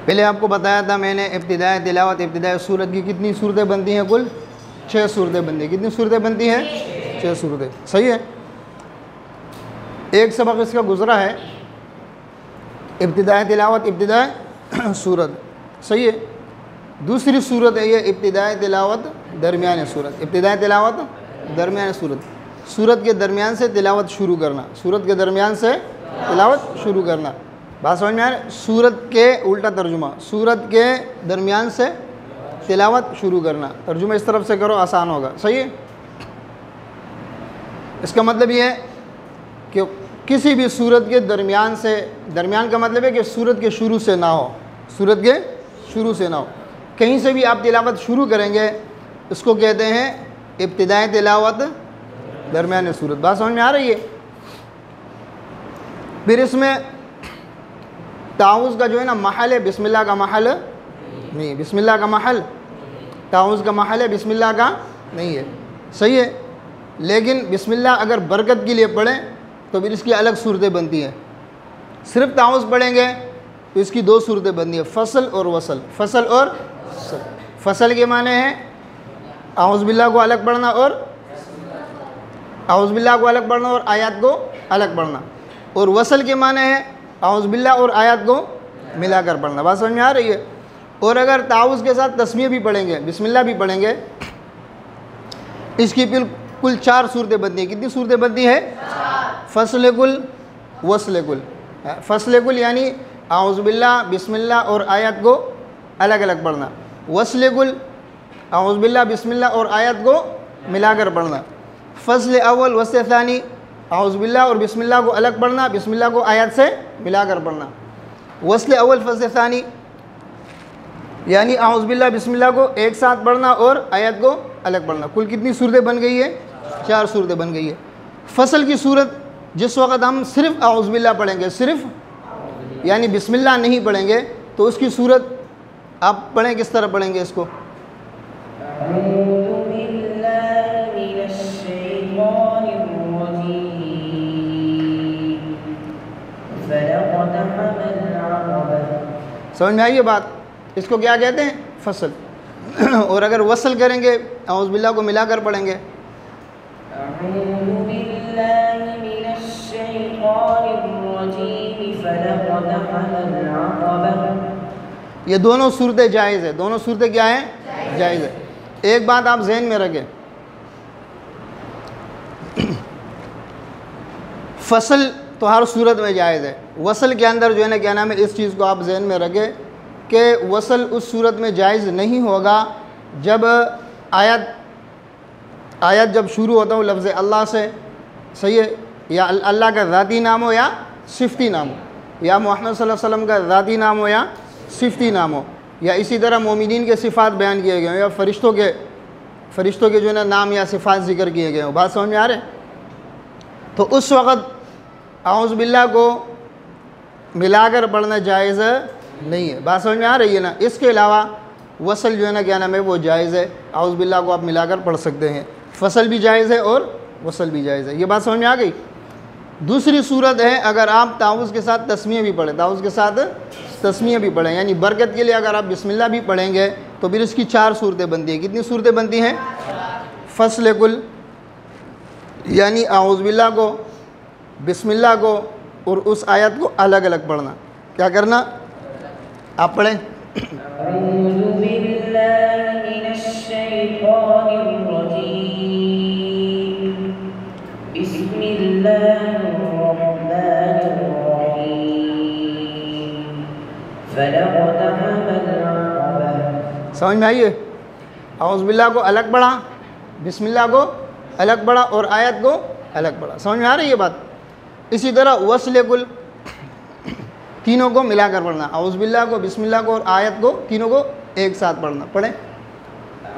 پہلے آپ کو بتایا تھا میں نے ابتدائی تلاوت ابتدائی سورت کی کتنی صورتیں بنتی ہیں؟ کل 6 صورتیں بنتی ہیں. کتنی صورتیں بنتی ہیں؟ 6 صورتیں. صحیح ہے. ایک سبق اس کا گزرا ہے ابتدائی تلاوت ابتدائی صورت. صحیح ہے. دوسری صورت ہے یہ ابتدائی تلاوت درمیانی صورت. ابتدائی تلاوت درمیانی صورت. صورت کے درمیان سے تلاوت شروع کرنا. صورت کے درمیان سے تلاوت شروع کرنا. بات سمجھ میں آ رہی ہے؟ صورت کے الٹا ترجمہ. صورت کے درمیان سے تلاوت شروع کرنا. ترجمہ اس طرف سے کرو آسان ہوگا. صحیح ہے. اس کا مطلب یہ ہے کہ کسی بھی صورت کے درمیان سے، درمیان کا مطلب ہے کہ صورت کے شروع سے نہ ہو. صورت کے شروع سے نہ ہو. کہیں سے بھی آپ تلاوت شروع کریں گے اس کو کہتے ہیں ابتدائی تلاوت درمیانی صورت. بات سمجھ میں آ رہی ہے؟ پھر اس میں تعوذ کا جو ہے نا محل ہے، بسم اللہ کا محل نہیں. بسم اللہ کا محل تعوذ کا محل ہے، بسم اللہ کا نہیں ہے. صحیح ہے. لیکن بسم اللہ اگر برکت کے لیے پڑھیں تو پھر اس کی الگ صورتیں بنتی ہیں. صرف تعوذ پڑھیں گے تو اس کی 2 صورتیں بنتی ہیں، فصل اور وصل. فصل اور وصل. فصل کے معنی ہے اعوذ باللہ کو الگ پڑھنا اور اعوذ باللہ کو الگ پڑھنا اور آیات کو الگ پڑھنا. اور وصل کے معنی ہے اعوذ باللہ اور آیات کو ملا کر پڑھنا. بات سمجھ میں آ رہی ہے؟ اور اگر تعوذ کے ساتھ تسمیہ بھی پڑھیں گے، بسم اللہ بھی پڑھیں گے، اس کی پھر کل 4 صورتیں بنتی ہیں. کتنی صورتیں بنتی ہیں؟ فصل کل، وصل کل. فصل کل یعنی اعوذ باللہ بسم اللہ اور آیات کو الگ الگ پڑھنا. وصل کل اعوذ باللہ بسم اللہ اور آیات کو ملا کر پڑھنا. فصل اول وصل ثانی اعوذ باللہ اور بسم اللہ کو الگ پڑھنا، بسم اللہ کو آیات سے ملا کر پڑھنا. وصل اول فصل ثانی یعنی اعوذ باللہ بسم اللہ کو ایک ساتھ پڑھنا اور آیات کو الگ پڑھنا. کل کتنی صورتیں بن گئی ہے؟ 4 صورتیں بن گئی ہے. فصل کی صورت جس وقت ہم صرف اعوذ باللہ پڑھیں گے، صرف یعنی بسم اللہ نہیں پڑھیں گے، تو اس کی صورت آپ پڑھیں کس طرح پڑھیں گے اس کو؟ سمجھ میں آئی یہ بات؟ اس کو کیا کہتے ہیں؟ فصل. اور اگر وصل کریں گے اعوذ باللہ کو ملا کر پڑھیں گے. یہ دونوں صورتیں جائز ہے. دونوں صورتیں کیا ہیں؟ جائز ہے. ایک بات آپ ذہن میں رکھیں، فصل تو ہر صورت میں جائز ہے. وصل کے اندر جو ہے نا کیا نام ہے، اس چیز کو آپ ذہن میں رکھیں کہ وصل اس صورت میں جائز نہیں ہوگا جب آیت جب شروع ہوتا ہو لفظ اللہ سے. صحیح ہے. یا اللہ کا ذاتی نام ہو یا صفتی نام ہو، یا محمد صلی اللہ علیہ وسلم کا ذاتی نام ہو یا صفتی نام ہو، یا اسی طرح مومنین کے صفات بیان کیے گئے ہوں، یا فرشتوں کے جو ہے نا نام یا صفات ذکر کیے گئے ہوں. بات سمجھ میں آ رہے ہیں؟ تو اس وقت اعوذ باللہ کو ملا کر پڑھنا جائز نہیں ہے. بات سمجھ میں آ رہی ہے نا؟ اس کے علاوہ وصل جو ہے نا کیا نام ہے وہ جائز ہے. اعوذ باللہ کو آپ ملا کر پڑھ سکتے ہیں. فصل بھی جائز ہے اور وصل بھی جائز ہے. یہ بات سمجھ میں آ گئی؟ دوسری صورت ہے اگر آپ تعوذ کے ساتھ تسمیہ بھی پڑھیں، تعوذ کے ساتھ تسمیہ بھی پڑھیں، یعنی برکت کے لیے اگر آپ بسم اللہ بھی پڑھیں گے تو پھر اس کی 4 صورتیں بنتی ہیں. کتنی صورتیں بنتی ہیں؟ فصل کل یعنی اعوذ باللہ کو، بسم اللہ کو اور اس آیت کو الگ الگ پڑھنا. کیا کرنا؟ آپ پڑھیں. اعوذ باللہ من الشیطان الرجیم، بسم اللہ الرحمن الرحیم، فلقتحم العقبہ. سمجھ میں آئیے؟ اعوذ باللہ کو الگ پڑھا، بسم اللہ کو الگ پڑھا اور آیت کو الگ پڑھا. سمجھ میں آ رہی ہے یہ بات؟ اسی طرح وصل کل تینوں کو ملا کر پڑھنا. اعوذ باللہ کو، بسم اللہ کو اور آیت کو تینوں کو ایک ساتھ پڑھنا. پڑھیں.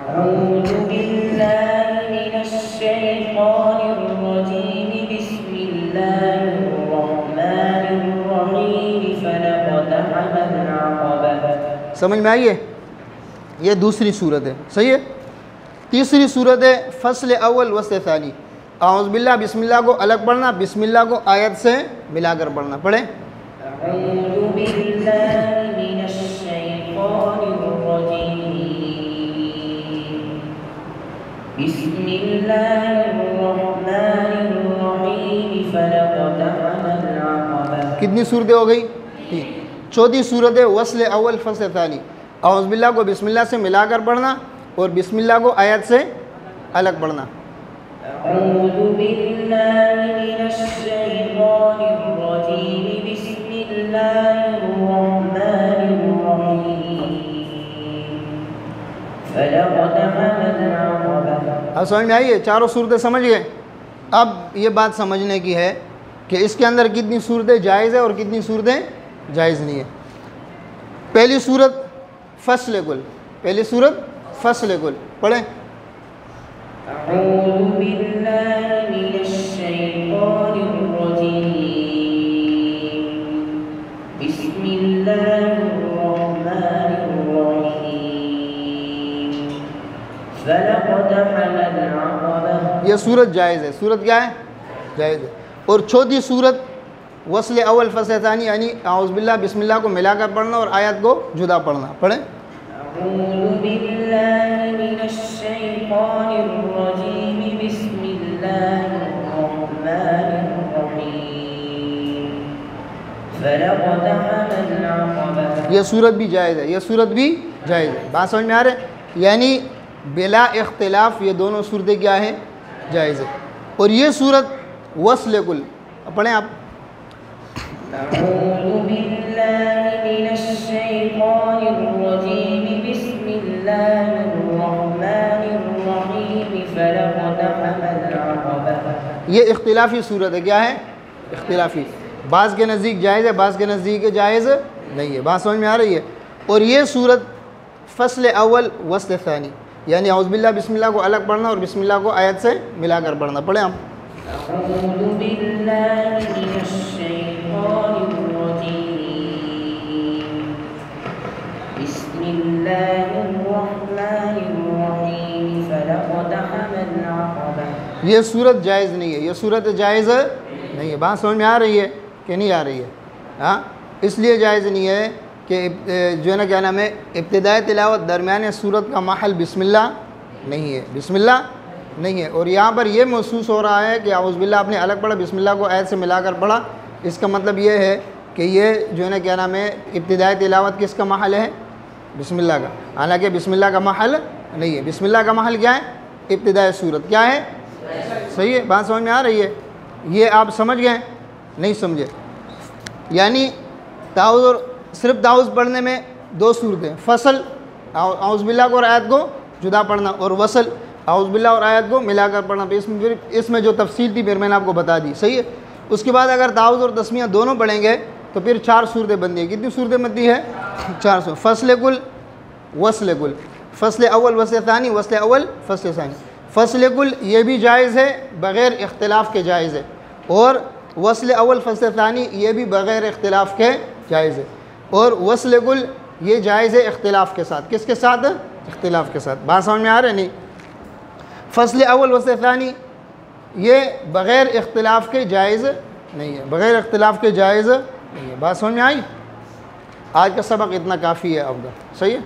اعوذ باللہ من الشیطان الرجیم، بسم اللہ الرحمن الرحیم، فلقتحم العقبہ. سمجھ میں آئیے؟ یہ دوسری صورت ہے. صحیح ہے. تیسری صورت ہے فصل اول وصل ثانی. اعوذ باللہ بسم اللہ کو الگ پڑھنا، بسم اللہ کو آیت سے ملا کر پڑھنا. پڑھیں. اعوذ باللہ من الشیطان بسم الله الرحمن الرحيم فلقتحم العقبة. کتنی صورتیں ہو گئی؟ 3. چوتھی صورت ہے وصل اول فصل ثانی. اعوذ باللہ کو بسم اللہ سے ملا کر پڑھنا اور بسم اللہ کو آیت سے الگ پڑھنا. أعوذ بالله من الشيطان الرجيم بسم الله الرحمن الرحيم فلقتحم العقبة. اب سمجھ میں آئی ہے؟ چاروں صورتیں سمجھ گئے. اب یہ بات سمجھنے کی ہے کہ اس کے اندر کتنی صورتیں جائز ہیں اور کتنی صورتیں جائز نہیں ہیں. پہلی صورت فصل کل. پہلی صورت فصل کل پڑھیں. أعوذ بالله من الشيطان الرجيم بسم الله الرحمن الرحيم فلقتحم العقبة. یہ صورت جائز ہے. صورت کیا ہے؟ جائز ہے. اور چوتھی صورت وصل اول فصل ثانی یعنی اعوذ باللہ بسم اللہ کو ملا کر پڑھنا اور آیت کو جدا پڑھنا. پڑھیں. أعوذ بالله من الشيطان الرجيم بسم الله الرحمن الرحيم فلقتحم العقبة. یہ صورت بھی جائز ہے. یہ صورت بھی جائز ہے. بات سمجھ میں آ رہے؟ یعنی بلا اختلاف یہ دونوں صورتیں کیا ہیں؟ جائز ہے. اور یہ صورت وصل کل پڑھیں آپ. أعوذ بالله من الشيطان الرجيم بسم الله الرحمن الرحيم فلقتحم العقبة. یہ اختلافی صورت ہے. کیا ہے؟ اختلافی. بعض کے نزدیک جائز ہے, بعض کے نزدیک جائز نہیں ہے. بات سمجھ میں آ رہی ہے؟ اور یہ صورت فصل اول وصل ثانی یعنی اعوذ باللہ بسم اللہ کو الگ پڑھنا اور بسم اللہ کو آیت سے ملا کر پڑھنا. پڑھیں آپ. أعوذ بالله من الشيطان الرجيم بسم الله الرحمن الرحيم فلقتحم العقبة. یہ صورت جائز نہیں ہے. یہ صورت جائز نہیں ہے. بات سمجھ میں آ رہی ہے کہ نہیں آ رہی ہے؟ ہاں, اس لیے جائز نہیں ہے کہ جو ہے نا کیا نام ہے ابتدائی تلاوت درمیان صورت کا محل بسم اللہ نہیں ہے. بسم اللہ نہیں ہے. اور یہاں پر یہ محسوس ہو رہا ہے کہ اعوذ باللہ آپ نے الگ پڑھا, بسم اللہ کو آیت سے ملا کر پڑھا. اس کا مطلب یہ ہے کہ یہ جو ہے نا کیا نام ہے ابتدائی تلاوت کس کا محل ہے؟ بسم اللہ کا. حالانکہ بسم اللہ کا محل نہیں ہے. بسم اللہ کا محل کیا ہے؟ ابتدائی صورت. کیا ہے؟ صحیح ہے. بات سمجھ میں آ رہی ہے؟ یہ آپ سمجھ گئے نہیں سمجھے؟ یعنی تعوذ اور صرف تعوذ پڑھنے میں دو صورتیں, فصل اعوذ باللہ کو اور آیت کو جدا پڑھنا اور وصل اعوذ باللہ اور آیت کو ملا کر پڑھنا. اس میں جو تفصیل تھی پھر میں نے آپ کو بتا دی. صحیح ہے. اس کے بعد اگر تعوذ اور تسمیہ دونوں پڑھیں گے تو پھر 4 صورتیں بنتی ہیں. کتنی صورتیں بنتی ہے؟ 4 صورت. فصل کل وصل کل, فصل اول وصل ثانی, وصل اول فصل ثانی. فصل کل یہ بھی جائز ہے بغیر اختلاف کے جائز ہے, اور وصل اول فصل ثانی یہ بھی بغیر اختلاف کے جائز ہے. اور وصل کل یہ جائز ہے اختلاف کے ساتھ. کس کے ساتھ؟ اختلاف کے ساتھ. بات سمجھ میں آ رہے نہیں؟ فصل اول وصل ثانی یہ بغیر اختلاف کے جائز نہیں ہے. بغیر اختلاف کے جائز نہیں ہے. بات سمجھ میں آئی؟ آج کا سبق اتنا کافی ہے آپ کا. صحیح ہے.